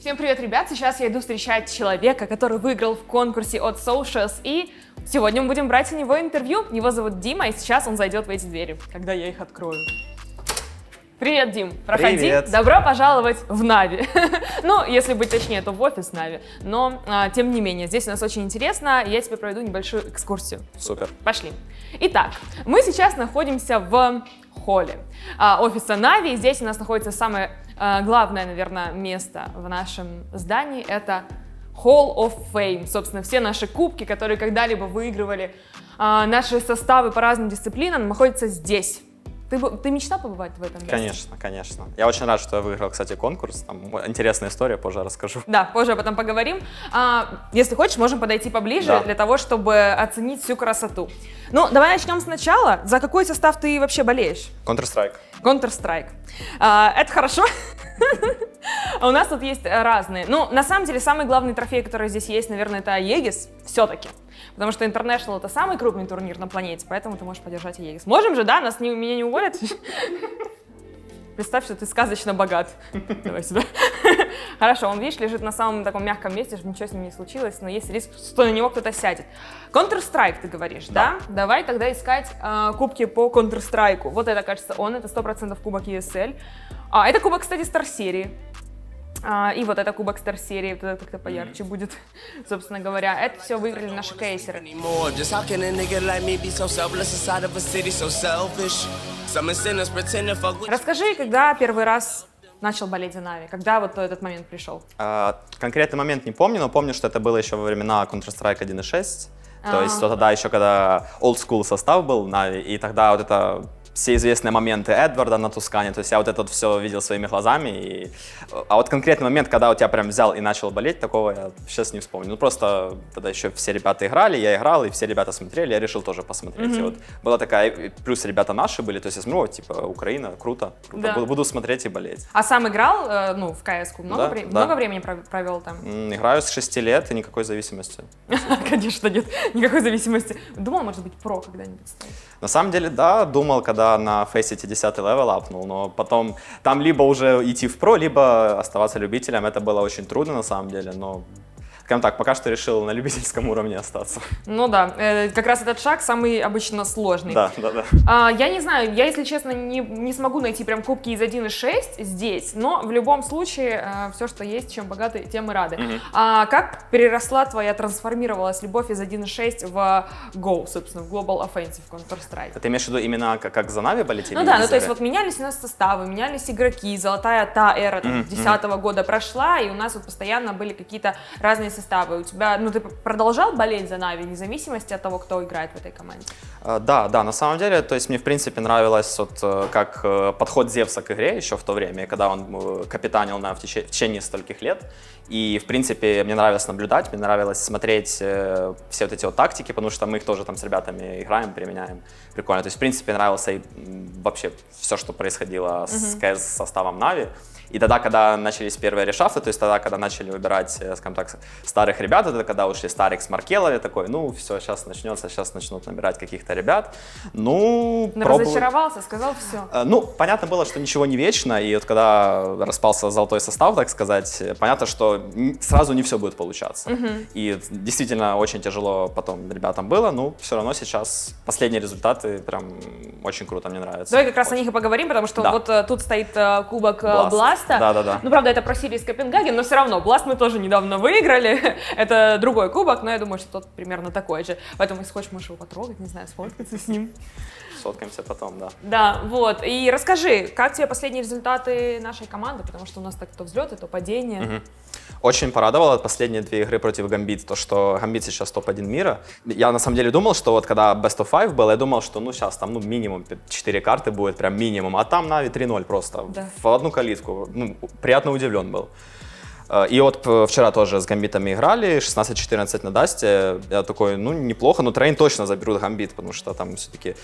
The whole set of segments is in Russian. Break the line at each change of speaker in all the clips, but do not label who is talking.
Всем привет, ребят! Сейчас я иду встречать человека, который выиграл в конкурсе от Socials, и сегодня мы будем брать у него интервью. Его зовут Дима, и сейчас он зайдет в эти двери, когда я их открою. Привет, Дим! Проходи!
Привет.
Добро пожаловать в Нави! Ну, если быть точнее, то в офис Нави, но тем не менее, здесь у нас очень интересно, я тебе проведу небольшую экскурсию.
Супер.
Пошли. Итак, мы сейчас находимся в холле офиса Нави. Здесь у нас находится самое главное, наверное, место в нашем здании. Это Hall of Fame. Собственно, все наши кубки, которые когда-либо выигрывали, наши составы по разным дисциплинам, находятся здесь. Ты мечтал побывать в этом месте?
Конечно, конечно. Я очень рад, что я выиграл, кстати, конкурс. Там интересная история, позже расскажу.
Да, позже об этом поговорим. Если хочешь, можем подойти поближе,
Да.
для того, чтобы оценить всю красоту. Ну, давай начнем сначала. За какой состав ты вообще болеешь?
Counter-Strike.
Counter-Strike. Это хорошо. У нас тут есть разные. Ну, на самом деле, самый главный трофей, который здесь есть, наверное, это Aegis, все-таки. Потому что International — это самый крупный турнир на планете, поэтому ты можешь поддержать Aegis. Можем же, да? Меня не уволят? Представь, что ты сказочно богат. Давай сюда. Хорошо, он, видишь, лежит на самом таком мягком месте, чтобы ничего с ним не случилось, но есть риск, что на него кто-то сядет. Counter-Strike, ты говоришь, да? Давай тогда искать кубки по Counter-Strike. Вот это, кажется, это 100% кубок ESL. Это кубок, кстати, Стар-серии. И вот это кубок Стар-серии, вот это как-то поярче будет, собственно говоря. Это все выиграли наши кейсеры. Расскажи, когда первый раз начал болеть за Нави, когда вот этот момент пришел?
Конкретный момент не помню, но помню, что это было еще во времена Counter-Strike 1.6. То есть вот тогда еще, когда old school состав был в Нави, и тогда вот это все известные моменты Эдварда на Тускане, то есть я вот это все видел своими глазами. А вот конкретный момент, когда у тебя прям взял и начал болеть, такого я сейчас не вспомню. Ну просто тогда еще все ребята играли, я играл, и все ребята смотрели, я решил тоже посмотреть. И вот была такая, плюс ребята наши были, то есть я смотрю, вот, типа, Украина, круто,
Да.
буду смотреть и болеть.
А сам играл, ну, в КС-ку? Много времени провел там?
Играю с 6 лет и никакой зависимости.
Конечно, нет никакой зависимости. Думал, может быть, про когда-нибудь стать?
На самом деле, да, думал, когда на Faceit 10 левел апнул, но потом там либо уже идти в про, либо оставаться любителем. Это было очень трудно на самом деле, но, скажем так, пока что решил на любительском уровне остаться.
Ну да, как раз этот шаг самый обычно сложный.
Да.
Я не знаю, я, если честно, не смогу найти прям кубки из 1.6 здесь, но в любом случае все, что есть, чем богаты, тем и рады. Как переросла твоя, трансформировалась любовь из 1.6 в Go, собственно, в Global Offensive Counter-Strike?
Ты имеешь в виду именно как за Нави болеть?
Ну да, ну то есть вот менялись у нас составы, менялись игроки, золотая та эра 10-го года прошла, и у нас вот постоянно были какие-то разные составы. У тебя, ну ты продолжал болеть за Нави, вне зависимости от того, кто играет в этой команде?
Да, на самом деле, то есть мне в принципе нравилось вот как подход Зевса к игре еще в то время, когда он капитанил в течение стольких лет. И, в принципе, мне нравилось наблюдать, мне нравилось смотреть все вот эти вот тактики, потому что мы их тоже там с ребятами играем, применяем. Прикольно. То есть, в принципе, нравился и вообще все, что происходило с КС-составом Нави. И тогда, когда начались первые решафы, то есть тогда, когда начали выбирать, скажем так, старых ребят, это когда ушли Старик с Маркелови, такой, ну, все, сейчас начнется, сейчас начнут набирать каких-то ребят. Ну,
разочаровался, сказал все.
Ну, понятно было, что ничего не вечно, и вот когда распался золотой состав, так сказать, понятно, что сразу не все будет получаться. И действительно очень тяжело потом ребятам было, но все равно сейчас последние результаты прям очень круто, мне нравится.
Давай как раз о них и поговорим, потому что вот тут стоит кубок Blast.
Да.
Ну, правда, это про Сирийс Копенгаген, но все равно Blast мы тоже недавно выиграли. Это другой кубок, но я думаю, что тот примерно такой же. Поэтому, если хочешь, можешь его потрогать, не знаю, сфоткаться с ним.
Сфоткаемся потом, да.
Да, вот. И расскажи, как тебе последние результаты нашей команды, потому что у нас так то взлеты, то падения.
Очень порадовало последние 2 игры против Гамбит, то, что Гамбит сейчас топ-1 мира. Я на самом деле думал, что вот когда Best of 5 был, я думал, что ну сейчас там минимум 4 карты будет, прям минимум, а там Нави 3-0 просто, в одну калитку. Ну, приятно удивлен был. И вот вчера тоже с Гамбитами играли, 16-14 на Дасте. Я такой, ну, неплохо, но Трейн точно заберут Гамбит, потому что там все-таки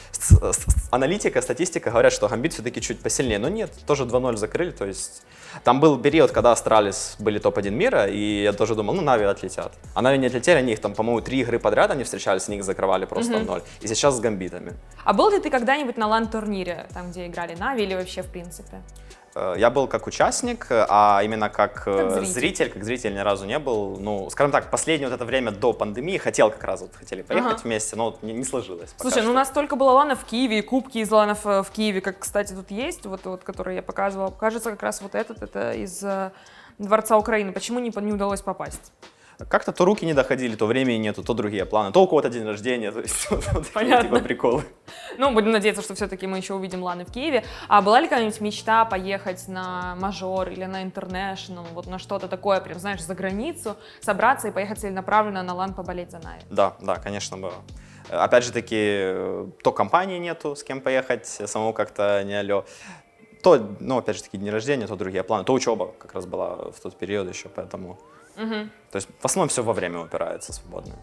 аналитика, статистика говорят, что Гамбит все-таки чуть посильнее. Но нет, тоже 2-0 закрыли, то есть там был период, когда Астралис были топ-1 мира, и я тоже думал, ну, Нави отлетят. А Нави не отлетели, они их там, по-моему, 3 игры подряд они встречались, них закрывали просто в 0. И сейчас с Гамбитами.
А был ли ты когда-нибудь на лан-турнире, там, где играли Нави, или вообще в принципе?
Я был как участник, а именно как
зритель.
как зритель ни разу не был. Ну, скажем так, последнее вот это время до пандемии хотел как раз, вот хотели поехать вместе, но вот не сложилось.
Слушай, ну у нас столько было ланов в Киеве, и кубки из ланов в Киеве, как, кстати, тут есть, вот который я показывала. Кажется, как раз вот это из Дворца Украины. Почему не удалось попасть?
Как-то то руки не доходили, то времени нету, то другие планы, то у кого-то день рождения, то есть вот такие типа приколы.
Ну, будем надеяться, что все-таки мы еще увидим ланы в Киеве. А была ли какая-нибудь мечта поехать на мажор или на интернешнл, вот на что-то такое, прям, знаешь, за границу, собраться и поехать целенаправленно на лан поболеть за Нави?
Да, конечно, было. Опять же таки, то компании нету, с кем поехать, самому как-то не алё. То, ну, опять же таки, день рождения, то другие планы, то учеба как раз была в тот период еще, поэтому... То есть в основном все во время упирается свободное.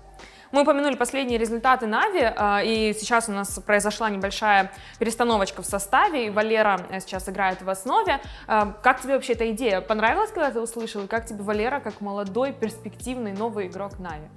Мы упомянули последние результаты Нави, и сейчас у нас произошла небольшая перестановочка в составе, и Валера сейчас играет в основе. Как тебе вообще эта идея? Понравилась, когда ты услышал? И как тебе Валера, как молодой, перспективный, новый игрок Нави?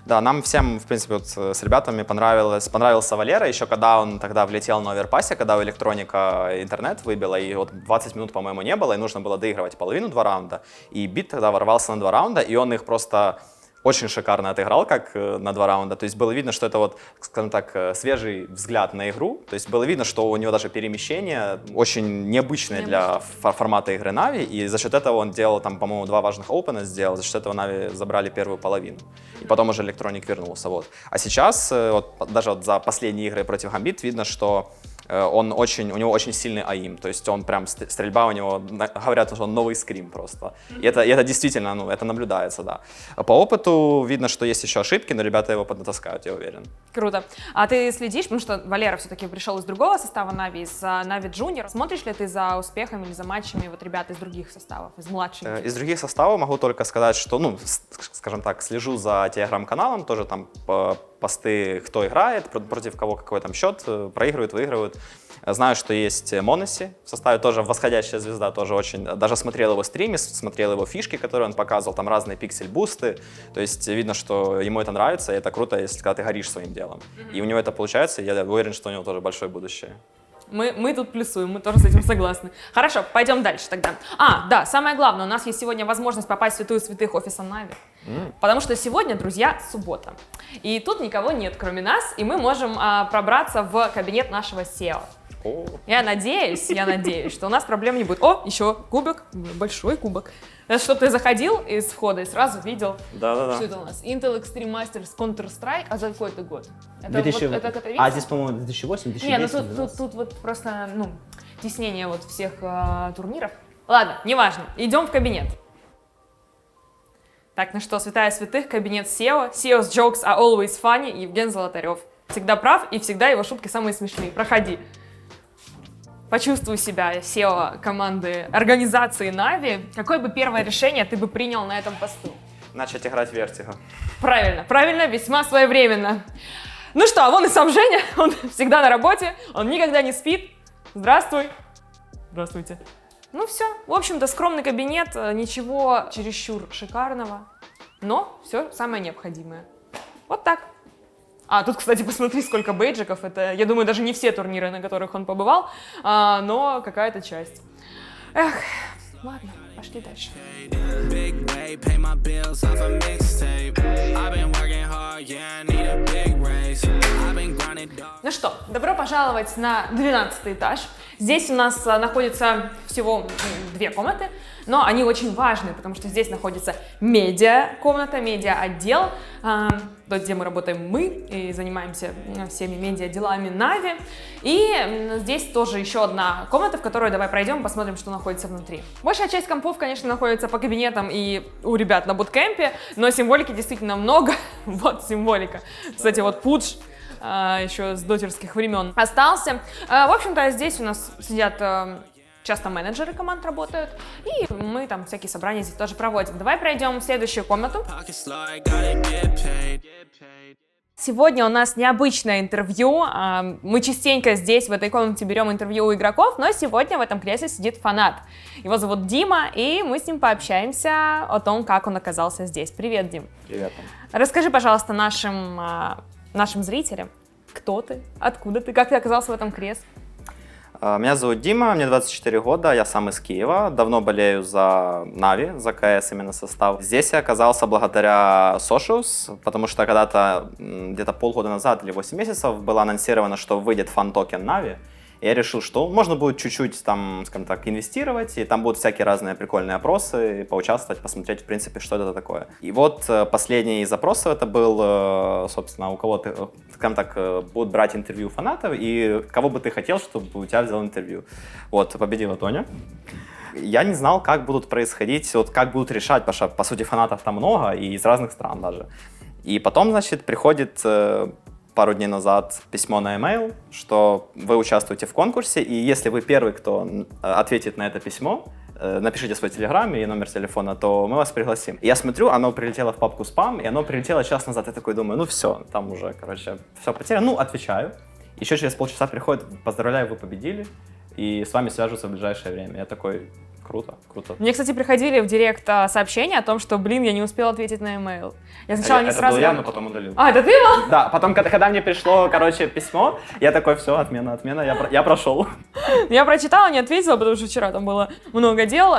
Да, нам всем, в принципе, вот с ребятами понравился Валера, еще когда он тогда влетел на оверпассе, когда у Электроника интернет выбило, и вот 20 минут, по-моему, не было, и нужно было доигрывать половину 2 раунда, и Бит тогда ворвался на 2 раунда, и он их просто очень шикарно отыграл, как на 2 раунда, то есть было видно, что это вот, скажем так, свежий взгляд на игру, то есть было видно, что у него даже перемещение очень необычное для формата игры Нави, и за счет этого он делал там, по-моему, 2 важных опена сделал, за счет этого Нави забрали первую половину, и потом уже Electronic вернулся, вот. А сейчас, вот, даже вот за последние игры против Gambit видно, что у него очень сильный аим, то есть он прям, стрельба у него, говорят, что он новый скрим просто. И это действительно, ну, это наблюдается, да. По опыту видно, что есть еще ошибки, но ребята его поднатаскают, я уверен.
Круто. А ты следишь, потому что Валера все-таки пришел из другого состава Нави, из Нави Junior. Смотришь ли ты за успехами или за матчами вот ребят из других составов, из младших?
Из других составов могу только сказать, что, ну, скажем так, слежу за телеграм-каналом, тоже там посты, кто играет, против кого какой там счет, проигрывают, выигрывают. Знаю, что есть Моноси в составе, тоже восходящая звезда, тоже очень, даже смотрел его стримы, смотрел его фишки, которые он показывал, там разные пиксель-бусты, то есть видно, что ему это нравится, и это круто, если когда ты горишь своим делом. И у него это получается, и я уверен, что у него тоже большое будущее.
Мы тут плюсуем, мы тоже с этим согласны. Хорошо, пойдем дальше тогда. Да, самое главное, у нас есть сегодня возможность попасть в святую святых офиса Нави. Потому что сегодня, друзья, суббота. И тут никого нет, кроме нас, и мы можем пробраться в кабинет нашего SEO. Я надеюсь, что у нас проблем не будет. О, еще кубок, большой кубок. Чтобы ты заходил из входа и сразу видел,
Да.
что это у нас. Intel Extreme Masters Counter-Strike, а за какой это год?
Здесь, по-моему, 2008-2010.
Не, ну тут вот просто, ну, теснение вот всех турниров. Ладно, неважно, идем в кабинет. Так, ну что, святая святых, кабинет SEO. SEO's jokes are always funny. Евген Золотарев. Всегда прав, и всегда его шутки самые смешные. Проходи. Почувствуй себя SEO команды организации Нави. Какое бы первое решение ты бы принял на этом посту?
Начать играть в Vertigo.
Правильно, весьма своевременно. Ну что, а вон и сам Женя, он всегда на работе, он никогда не спит. Здравствуй. Здравствуйте. Ну все, в общем-то, скромный кабинет, ничего чересчур шикарного, но все самое необходимое. Вот так. Тут, кстати, посмотри, сколько бейджиков. Это, я думаю, даже не все турниры, на которых он побывал, но какая-то часть. Эх, ладно, пошли дальше. Ну что, добро пожаловать на 12 этаж. Здесь у нас находится всего 2 комнаты, но они очень важны, потому что здесь находится медиа-комната, медиа-отдел, где мы работаем и занимаемся всеми медиа-делами Нави. И здесь тоже еще одна комната, в которую давай пройдем, посмотрим, что находится внутри. Большая часть компов, конечно, находится по кабинетам и у ребят на буткемпе, но символики действительно много. Вот символика. Кстати, вот пудж еще с дотерских времен остался. В общем-то, здесь у нас сидят часто менеджеры команд работают, и мы там всякие собрания здесь тоже проводим. Давай пройдем в следующую комнату. Сегодня у нас необычное интервью. Мы частенько здесь, в этой комнате, берем интервью у игроков, но сегодня в этом кресле сидит фанат. Его зовут Дима, и мы с ним пообщаемся о том, как он оказался здесь. Привет, Дим.
Привет.
Расскажи, пожалуйста, нашим зрителям, кто ты, откуда ты, как ты оказался в этом кресле?
Меня зовут Дима, мне 24 года, я сам из Киева, давно болею за Нави, за КС именно состав. Здесь я оказался благодаря Socials, потому что когда-то, где-то полгода назад или 8 месяцев, было анонсировано, что выйдет фан-токен Нави. Я решил, что можно будет чуть-чуть там, скажем так, инвестировать, и там будут всякие разные прикольные опросы, поучаствовать, посмотреть, в принципе, что это такое. И вот последний из опросов это был, собственно, у кого ты, скажем так, будут брать интервью фанатов, и кого бы ты хотел, чтобы у тебя взял интервью. Вот, победила Тоня. Я не знал, как будут происходить, вот как будут решать, потому что, по сути, фанатов там много, и из разных стран даже. И потом, значит, приходит пару дней назад письмо на e-mail, что вы участвуете в конкурсе, и если вы первый, кто ответит на это письмо, напишите свой телеграм и номер телефона, то мы вас пригласим. И я смотрю, оно прилетело в папку спам, и оно прилетело час назад. Я такой думаю, ну все, там уже, короче, все потеряно. Ну, отвечаю. Еще через полчаса приходит, поздравляю, вы победили, и с вами свяжутся в ближайшее время. Я такой... Круто, круто.
Мне, кстати, приходили в директ сообщения о том, что, блин, я не успела ответить на e-mail. Я сначала не сразу...
Это был я, но потом удалил.
А, это ты был?
Да, потом, когда мне пришло, короче, письмо, я такой, все, отмена, я прошел.
Я прочитала, не ответила, потому что вчера там было много дел,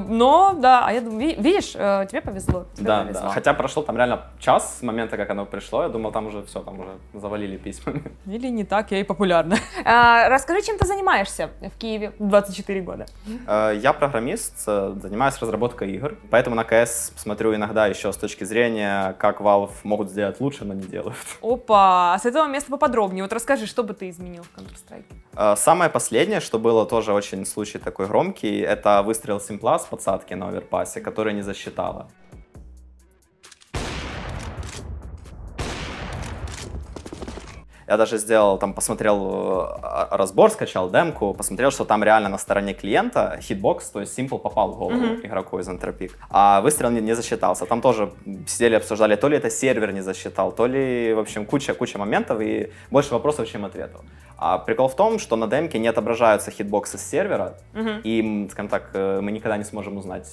но, да, а я думаю, видишь, тебе повезло.
Да, хотя прошло там реально час с момента, как оно пришло, я думал, там уже все, там уже завалили письмами.
Или не так, я и популярна. Расскажи, чем ты занимаешься в Киеве в 24 года?
Я программист, занимаюсь разработкой игр, поэтому на КС смотрю иногда еще с точки зрения, как Valve могут сделать лучше, но не делают.
Опа, с этого места поподробнее. Вот расскажи, что бы ты изменил в Counter-Strike?
Самое последнее, что было тоже очень случай такой громкий, это выстрел Симпла с подсадки на оверпассе, который не засчитала. Я даже сделал, там, посмотрел разбор, скачал демку, посмотрел, что там реально на стороне клиента хитбокс, то есть Simple попал в голову игроку из Entropik, а выстрел не засчитался. Там тоже сидели, обсуждали, то ли это сервер не засчитал, то ли, в общем, куча моментов и больше вопросов, чем ответов. А прикол в том, что на демке не отображаются хитбоксы с сервера, и, скажем так, мы никогда не сможем узнать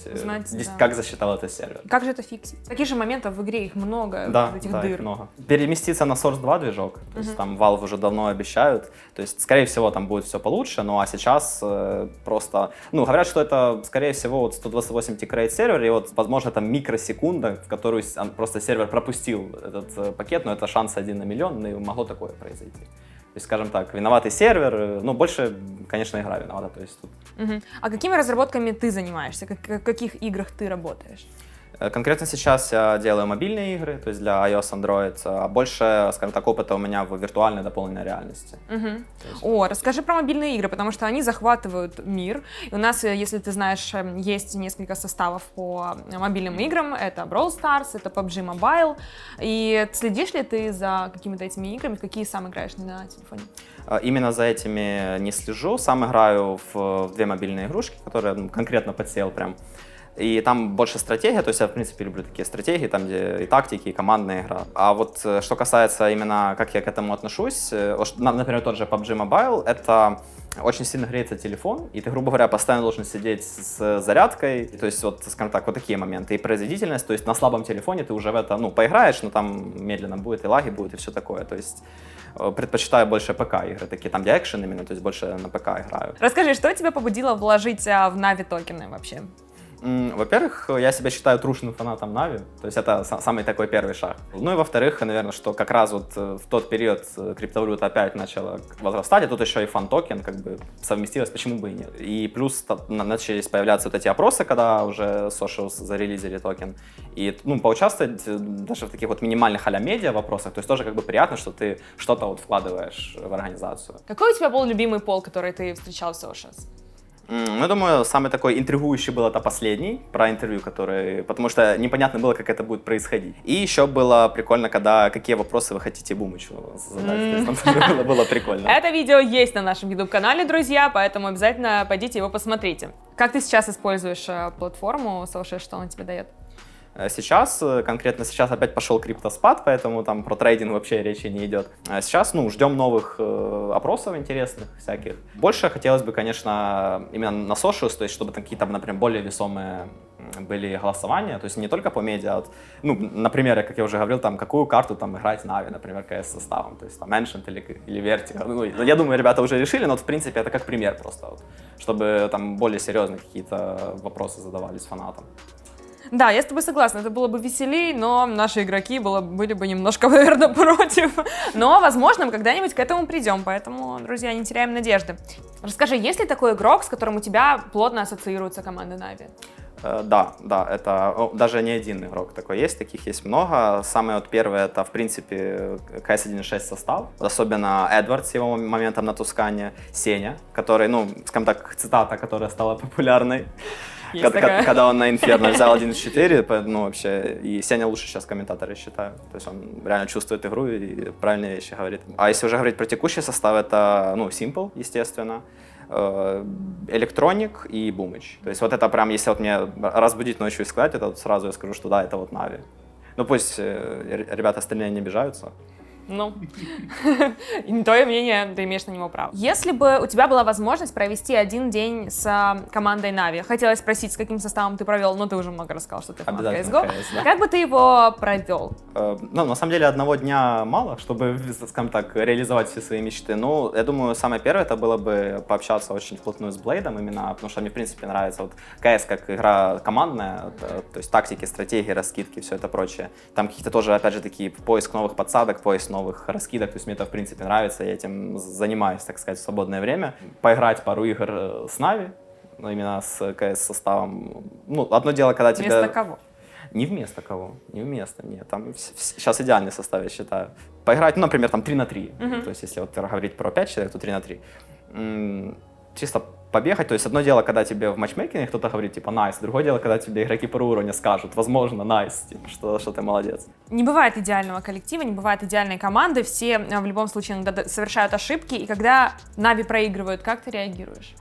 как засчитал это сервер.
Как же это фиксить? Таких же моментов в игре их много,
да,
этих
да,
дыр.
Их много. Переместиться на Source 2 движок, то есть там Valve уже давно обещают, то есть, скорее всего, там будет все получше, ну а сейчас просто, ну, говорят, что это, скорее всего, вот 128 тикрейт сервер, и вот, возможно, там микросекунда, в которую просто сервер пропустил этот пакет, но это шанс 1 на миллион, и могло такое произойти. То есть, скажем так, виноватый сервер, ну, больше, конечно, игра виновата, то есть тут...
А какими разработками ты занимаешься? В каких играх ты работаешь?
Конкретно сейчас я делаю мобильные игры, то есть для iOS, Android, а больше, скажем так, опыта у меня в виртуальной дополненной реальности.
О, расскажи про мобильные игры, потому что они захватывают мир. И у нас, если ты знаешь, есть несколько составов по мобильным играм. Это Brawl Stars, это PUBG Mobile. И следишь ли ты за какими-то этими играми? Какие сам играешь на телефоне?
Именно за этими не слежу. Сам играю в две мобильные игрушки, которые конкретно подсел прям. И там больше стратегия, то есть я, в принципе, люблю такие стратегии, там, где и тактики, и командная игра. А вот что касается именно, как я к этому отношусь, например, тот же PUBG Mobile, это очень сильно греется телефон, и ты, грубо говоря, постоянно должен сидеть с зарядкой, то есть, вот, скажем так, вот такие моменты. И производительность, то есть на слабом телефоне ты уже в это, ну, поиграешь, но там медленно будет, и лаги будут, и все такое, то есть предпочитаю больше ПК-игры, такие там, где экшен именно, то есть больше на ПК играю.
Расскажи, что тебя побудило вложить в Нави токены вообще?
Во-первых, я себя считаю трушным фанатом Нави, то есть это самый такой первый шаг. Ну и во-вторых, наверное, что как раз вот в тот период криптовалюта опять начала возрастать, а тут еще и фан-токен как бы совместилось, почему бы и нет. И плюс начались появляться вот эти опросы, когда уже Socials зарелизили токен. И, ну, поучаствовать даже в таких вот минимальных а-ля медиа вопросах, то есть тоже как бы приятно, что ты что-то вот вкладываешь в организацию.
Какой у тебя был любимый пол, который ты встречал в Socials?
Ну, я думаю, самый такой интригующий был это последний, про интервью, потому что непонятно было, как это будет происходить. И еще было прикольно, какие вопросы вы хотите Бумычу задать, было прикольно.
Это видео есть на нашем YouTube-канале, друзья, поэтому обязательно пойдите его посмотрите. Как ты сейчас используешь платформу Social, что она тебе дает?
Конкретно сейчас опять пошел криптоспад, поэтому там про трейдинг вообще речи не идет. Сейчас, ну, ждем новых опросов интересных всяких. Больше хотелось бы, конечно, именно на Socials, то есть чтобы там какие-то, например, более весомые были голосования, то есть не только по медиа, а вот, ну, например, как я уже говорил, там, какую карту там играть Na'Vi, например, КС составом, то есть там Ancient или Vertigo. Ну, я думаю, ребята уже решили, но вот, в принципе это как пример просто, вот, чтобы там более серьезные какие-то вопросы задавались фанатам.
Да, я с тобой согласна, это было бы веселей, но наши игроки были бы немножко, наверное, против. Но, возможно, мы когда-нибудь к этому придем, поэтому, друзья, не теряем надежды. Расскажи, есть ли такой игрок, с которым у тебя плотно ассоциируется команда Na'Vi?
Да, это даже не один игрок такой есть, таких есть много. Самый вот первый это, в принципе, CS 1.6 состав, особенно Эдвард с его моментом на Тускане, Сеня, который, ну, скажем так, цитата, которая стала популярной. Когда он на Инферно взял 1.4, ну вообще, и Сеня лучше сейчас комментаторы считаю. То есть он реально чувствует игру и правильные вещи говорит. А если уже говорить про текущий состав, это, ну, Simple, естественно, Electronic и Boomage. То есть вот это прям, если вот мне разбудить ночью и сказать, это вот сразу я скажу, что да, это вот Na'Vi. Ну пусть ребята остальные не обижаются.
Ну, не твое мнение, ты имеешь на него право. Если бы у тебя была возможность провести один день с командой Na'Vi, хотелось спросить, с каким составом ты провел, но ты уже много рассказал, что ты фанат CSGO. Да. Как бы ты его провел?
Ну, на самом деле, одного дня мало, чтобы, скажем так, реализовать все свои мечты. Ну, я думаю, самое первое, это было бы пообщаться очень вплотную с Блейдом, именно потому что мне, в принципе, нравится вот CS как игра командная, то есть тактики, стратегии, раскидки, все это прочее. Там какие-то тоже, опять же, такие поиск новых подсадок, поиск новых раскидок, то есть мне это в принципе нравится, я этим занимаюсь, так сказать, в свободное время. Поиграть пару игр с Na'Vi, ну именно с КС составом. Ну, одно дело, когда тебе...
Вместо кого?
Не вместо кого, не вместо, нет. Там сейчас идеальный состав, я считаю. Поиграть, ну, например, там 3 на 3. То есть если вот говорить про 5 человек, то 3 на 3. Чисто побегать, то есть одно дело, когда тебе в матчмейкинге кто-то говорит, типа, найс, другое дело, когда тебе игроки по уровню скажут, возможно, найс, типа, что ты молодец.
Не бывает идеального коллектива, не бывает идеальной команды, все в любом случае иногда совершают ошибки, и когда Na'Vi проигрывают, как ты реагируешь?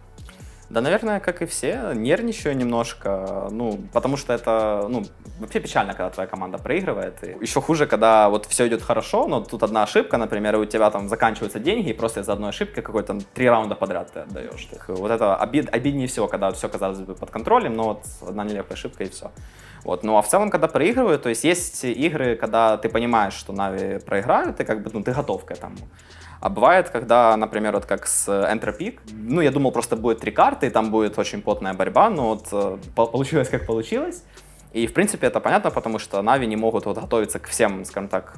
Да, наверное, как и все, нервничаю немножко, ну, потому что это, ну, вообще печально, когда твоя команда проигрывает. И еще хуже, когда вот все идет хорошо, но тут одна ошибка, например, и у тебя там заканчиваются деньги, и просто из-за одной ошибки какой-то 3 раунда подряд ты отдаешь. Так, вот это обиднее всего, когда все, казалось бы, под контролем, но вот одна нелепая ошибка и все. Вот. Ну а в целом, когда проигрывают, то есть игры, когда ты понимаешь, что Na'Vi проиграют, и как бы, ну, ты готов к этому. А бывает, когда, например, вот как с Entropy, ну, я думал, просто будет 3 карты, и там будет очень плотная борьба, но вот получилось, как получилось. И, в принципе, это понятно, потому что Na'Vi не могут вот готовиться к всем, скажем так,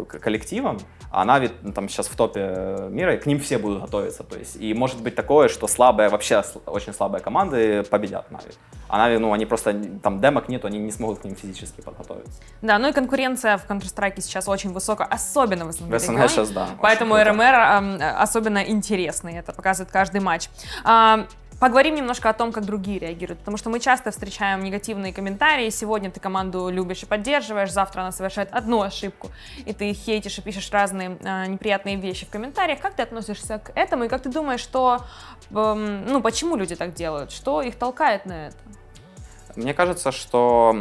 коллективам, а Na'Vi там сейчас в топе мира, и к ним все будут готовиться. То есть, и может быть такое, что слабые, вообще очень слабые команды победят Na'Vi. А Na'Vi, ну, они просто, там демок нету, они не смогут к ним физически подготовиться.
Да, ну и конкуренция в Counter-Strike сейчас очень высокая, особенно в СНГ.
В СНГ сейчас, да.
Поэтому РМР особенно интересный, это показывает каждый матч. Поговорим немножко о том, как другие реагируют, потому что мы часто встречаем негативные комментарии. Сегодня ты команду любишь и поддерживаешь, завтра она совершает одну ошибку, и ты их хейтишь и пишешь разные неприятные вещи в комментариях. Как ты относишься к этому, и как ты думаешь, что, ну, почему люди так делают, что их толкает на это?
Мне кажется, что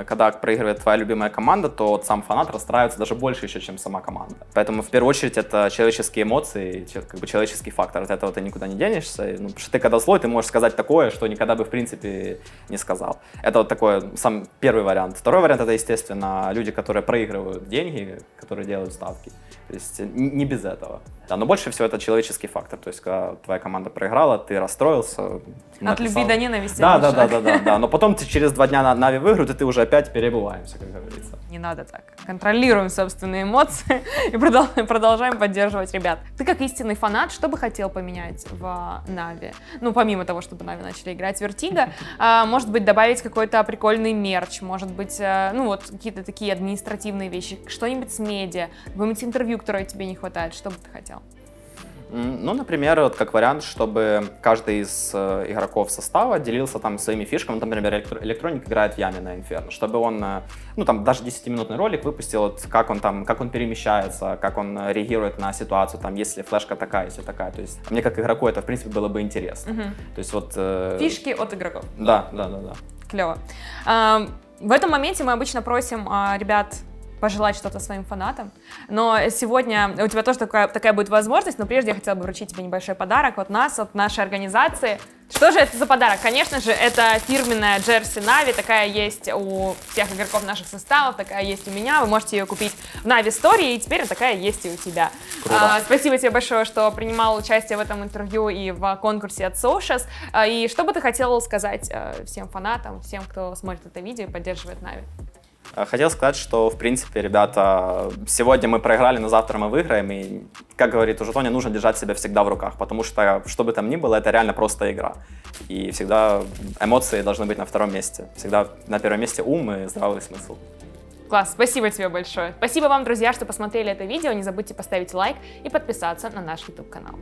когда проигрывает твоя любимая команда, то вот сам фанат расстраивается даже больше еще, чем сама команда. Поэтому в первую очередь это человеческие эмоции, как бы человеческий фактор. От этого ты никуда не денешься. Ну, потому что ты когда злой, ты можешь сказать такое, что никогда бы в принципе не сказал. Это вот такой сам первый вариант. Второй вариант — это, естественно, люди, которые проигрывают деньги, которые делают ставки. То есть не без этого. Да, но больше всего это человеческий фактор. То есть когда твоя команда проиграла, ты расстроился.
От любви до ненависти.
Да. Но потом через 2 дня Na'Vi выиграют, и ты уже опять перебываемся, как говорится.
Не надо так. Контролируем собственные эмоции и продолжаем поддерживать ребят. Ты как истинный фанат, что бы хотел поменять в Na'Vi? Ну, помимо того, чтобы Na'Vi начали играть в Vertigo, может быть, добавить какой-то прикольный мерч, может быть, ну вот какие-то такие административные вещи, что-нибудь с медиа, какое-нибудь интервью, которое тебе не хватает, что бы ты хотел?
Ну, например, вот как вариант, чтобы каждый из игроков состава делился там своими фишками. Например, Electronic играет в яме на Inferno, чтобы он, ну там даже 10-минутный ролик выпустил, вот, как он перемещается, как он реагирует на ситуацию, там, если флешка такая, если такая. То есть мне как игроку это, в принципе, было бы интересно. То есть вот...
Фишки от игроков.
Да.
Клево. В этом моменте мы обычно просим ребят пожелать что-то своим фанатам. Но сегодня у тебя тоже такая будет возможность, но прежде я хотела бы вручить тебе небольшой подарок от нас, от нашей организации. Что же это за подарок? Конечно же, это фирменная джерси Na'Vi, такая есть у всех игроков наших составов, такая есть у меня, вы можете ее купить в Na'Vi Store, и теперь такая есть и у тебя. Спасибо тебе большое, что принимал участие в этом интервью и в конкурсе от Socios. И что бы ты хотел сказать всем фанатам, всем, кто смотрит это видео и поддерживает Na'Vi?
Хотел сказать, что, в принципе, ребята, сегодня мы проиграли, но завтра мы выиграем. И, как говорит уже Тоня, нужно держать себя всегда в руках, потому что, что бы там ни было, это реально просто игра. И всегда эмоции должны быть на втором месте. Всегда на первом месте ум и здравый смысл.
Класс, спасибо тебе большое. Спасибо вам, друзья, что посмотрели это видео. Не забудьте поставить лайк и подписаться на наш YouTube-канал.